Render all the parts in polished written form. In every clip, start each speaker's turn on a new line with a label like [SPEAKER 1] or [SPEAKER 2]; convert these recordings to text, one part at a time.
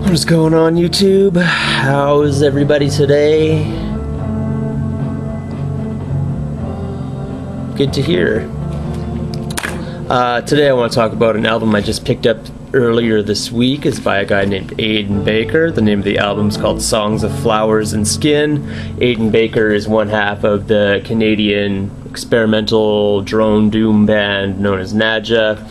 [SPEAKER 1] What's going on, YouTube? How's everybody today? Good to hear. Today I want to talk about an album I just picked up earlier this week. It's by a guy named Aidan Baker. The name of the album is called Songs of Flowers and Skin. Aidan Baker is one half of the Canadian experimental drone doom band known as Nadja.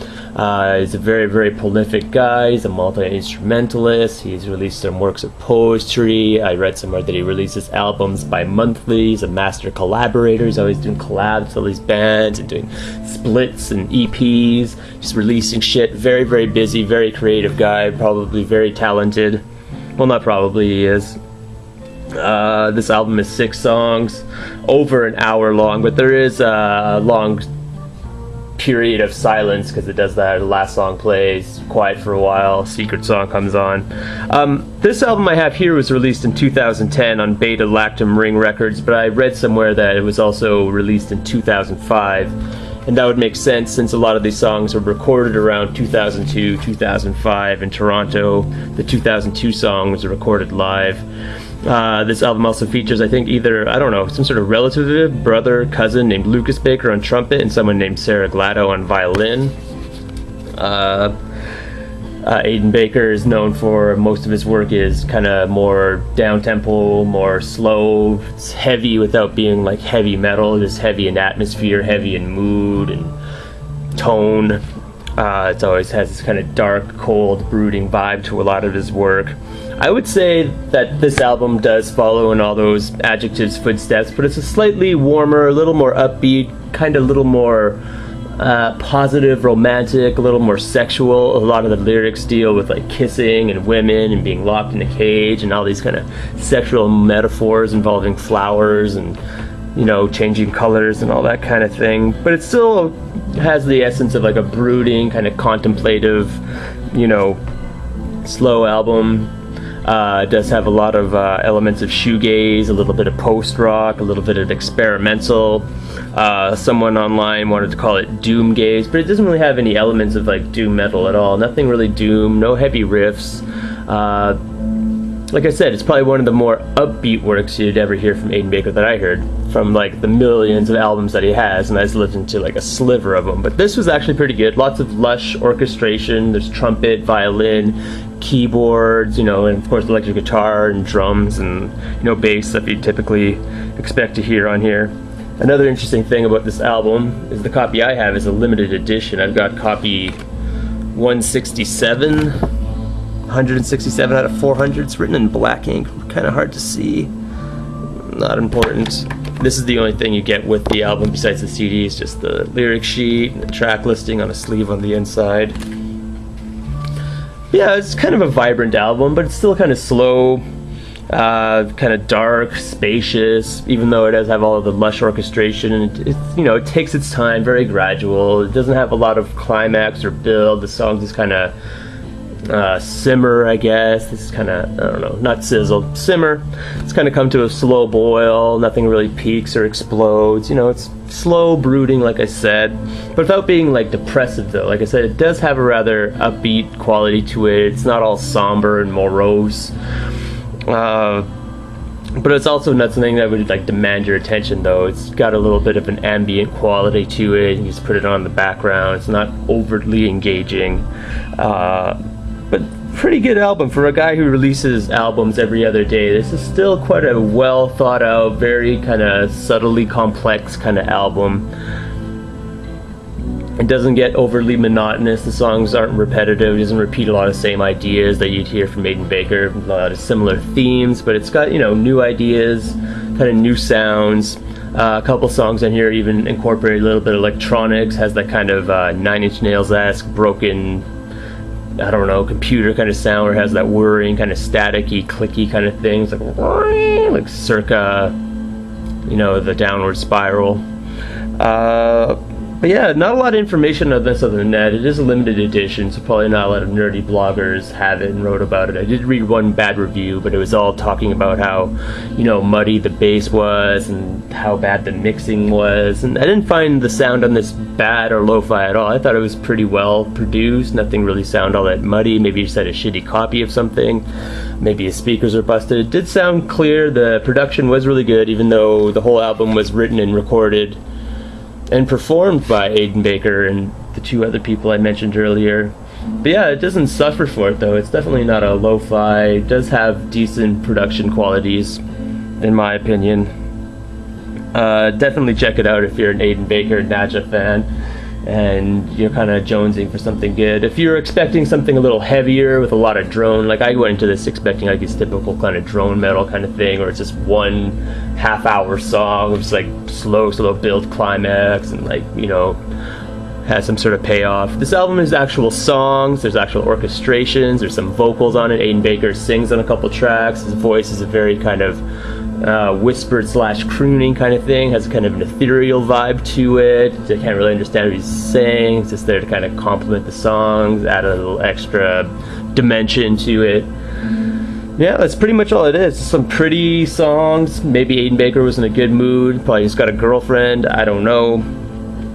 [SPEAKER 1] He's a very, very prolific guy. He's a multi-instrumentalist. He's released some works of poetry. I read somewhere that he releases albums bi-monthly. He's a master collaborator. He's always doing collabs with all these bands and doing splits and EPs. Just releasing shit. Very, very busy, very creative guy. Probably very talented. Well, not probably, he is. This album is 6 songs, over an hour long, but there is a long period of silence because it does that. The last song plays, quiet for a while, secret song comes on. This album I have here was released in 2010 on Beta Lactam Ring Records, but I read somewhere that it was also released in 2005, and that would make sense since a lot of these songs were recorded around 2002, 2005 in Toronto. The 2002 song was recorded live. This album also features, I think, either, I don't know, some sort of relative, brother, cousin named Lucas Baker on trumpet and someone named Sarah Glado on violin. Aidan Baker is known for, most of his work is kind of more down-tempo, more slow. It's heavy without being like heavy metal. It's heavy in atmosphere, heavy in mood and tone. It always has this kind of dark, cold, brooding vibe to a lot of his work. I would say that this album does follow in all those adjectives footsteps, but it's a slightly warmer, a little more upbeat, kind of a little more positive, romantic, a little more sexual. A lot of the lyrics deal with like kissing and women and being locked in a cage and all these kind of sexual metaphors involving flowers and, you know, changing colors and all that kind of thing. But it still has the essence of like a brooding, kind of contemplative, you know, slow album. It does have a lot of elements of shoegaze, a little bit of post-rock, a little bit of experimental. Someone online wanted to call it doom gaze, but it doesn't really have any elements of like doom metal at all. Nothing really doom, no heavy riffs. Like I said, it's probably one of the more upbeat works you'd ever hear from Aidan Baker that I heard, from like the millions of albums that he has, and I just listened to like a sliver of them. But this was actually pretty good. Lots of lush orchestration. There's trumpet, violin, keyboards, you know, and of course electric guitar and drums and, you know, bass that you typically expect to hear on here. Another interesting thing about this album is the copy I have is a limited edition. I've got copy 167 out of 400. It's written in black ink, kind of hard to see. Not important. This is the only thing you get with the album besides the CD. It's just the lyric sheet and the track listing on a sleeve on the inside. Yeah, it's kind of a vibrant album, but it's still kind of slow, kind of dark, spacious, even though it does have all of the lush orchestration. And it, you know, it takes its time, very gradual. It doesn't have a lot of climax or build. The songs just kind of simmer, I guess. This is kind of, I don't know, not sizzle, simmer. It's kind of come to a slow boil. Nothing really peaks or explodes. You know, it's slow, brooding, like I said, but without being like depressive though. Like I said, it does have a rather upbeat quality to it. It's not all somber and morose. But it's also not something that would like demand your attention though. It's got a little bit of an ambient quality to it. You just put it on the background. It's not overtly engaging. But pretty good album for a guy who releases albums every other day. This is still quite a well thought out, very kind of subtly complex kind of album. It doesn't get overly monotonous. The songs aren't repetitive. It doesn't repeat a lot of the same ideas that you'd hear from Aidan Baker. A lot of similar themes, but it's got, you know, new ideas, kind of new sounds. A couple songs on here even incorporate a little bit of electronics. Has that kind of Nine Inch Nails-esque broken, I don't know, computer kind of sound, where it has that whirring, kind of staticky, clicky kind of thing. It's like circa, you know, the Downward Spiral. But yeah, not a lot of information on this other than that. It is a limited edition, so probably not a lot of nerdy bloggers have it and wrote about it. I did read one bad review, but it was all talking about how, you know, muddy the bass was and how bad the mixing was. And I didn't find the sound on this bad or lo-fi at all. I thought it was pretty well produced. Nothing really sounded all that muddy. Maybe you just had a shitty copy of something. Maybe his speakers are busted. It did sound clear. The production was really good, even though the whole album was written and recorded and performed by Aidan Baker and the two other people I mentioned earlier. But yeah, it doesn't suffer for it though. It's definitely not a lo-fi. It does have decent production qualities, in my opinion. Definitely check it out if you're an Aidan Baker Nadja fan and you're kind of jonesing for something good. If you're expecting something a little heavier with a lot of drone, like I went into this expecting like this typical kind of drone metal kind of thing, or it's just one half-hour song, it's like slow build climax and like, you know, has some sort of payoff. This album is actual songs, there's actual orchestrations, there's some vocals on it. Aidan Baker sings on a couple tracks. His voice is a very kind of whispered slash crooning kind of thing, has kind of an ethereal vibe to it. I can't really understand what he's saying. It's just there to kind of complement the songs, add a little extra dimension to it. Yeah, that's pretty much all it is. Some pretty songs. Maybe Aidan Baker was in a good mood, probably just got a girlfriend, I don't know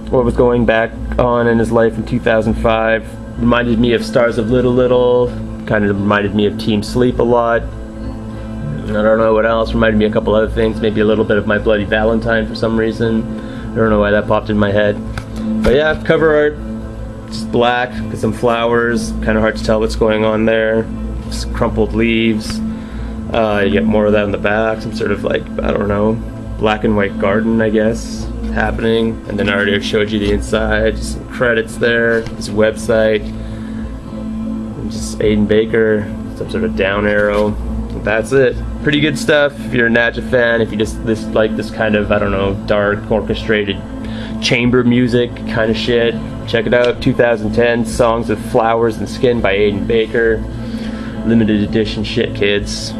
[SPEAKER 1] what was going back on in his life in 2005. Reminded me of Stars of Little Little, kind of reminded me of Team Sleep a lot. I don't know what else, reminded me of a couple other things, maybe a little bit of My Bloody Valentine for some reason. I don't know why that popped in my head. But yeah, cover art, just black, with some flowers, kind of hard to tell what's going on there. Just crumpled leaves. You get more of that in the back, some sort of like, I don't know, black and white garden, I guess, happening. And then I already showed you the inside, just some credits there, his website, and just Aidan Baker, some sort of down arrow. That's it. Pretty good stuff if you're a Nadja fan, if you just like this kind of, I don't know, dark, orchestrated chamber music kind of shit. Check it out, 2010, Songs of Flowers and Skin by Aidan Baker. Limited edition shit, kids.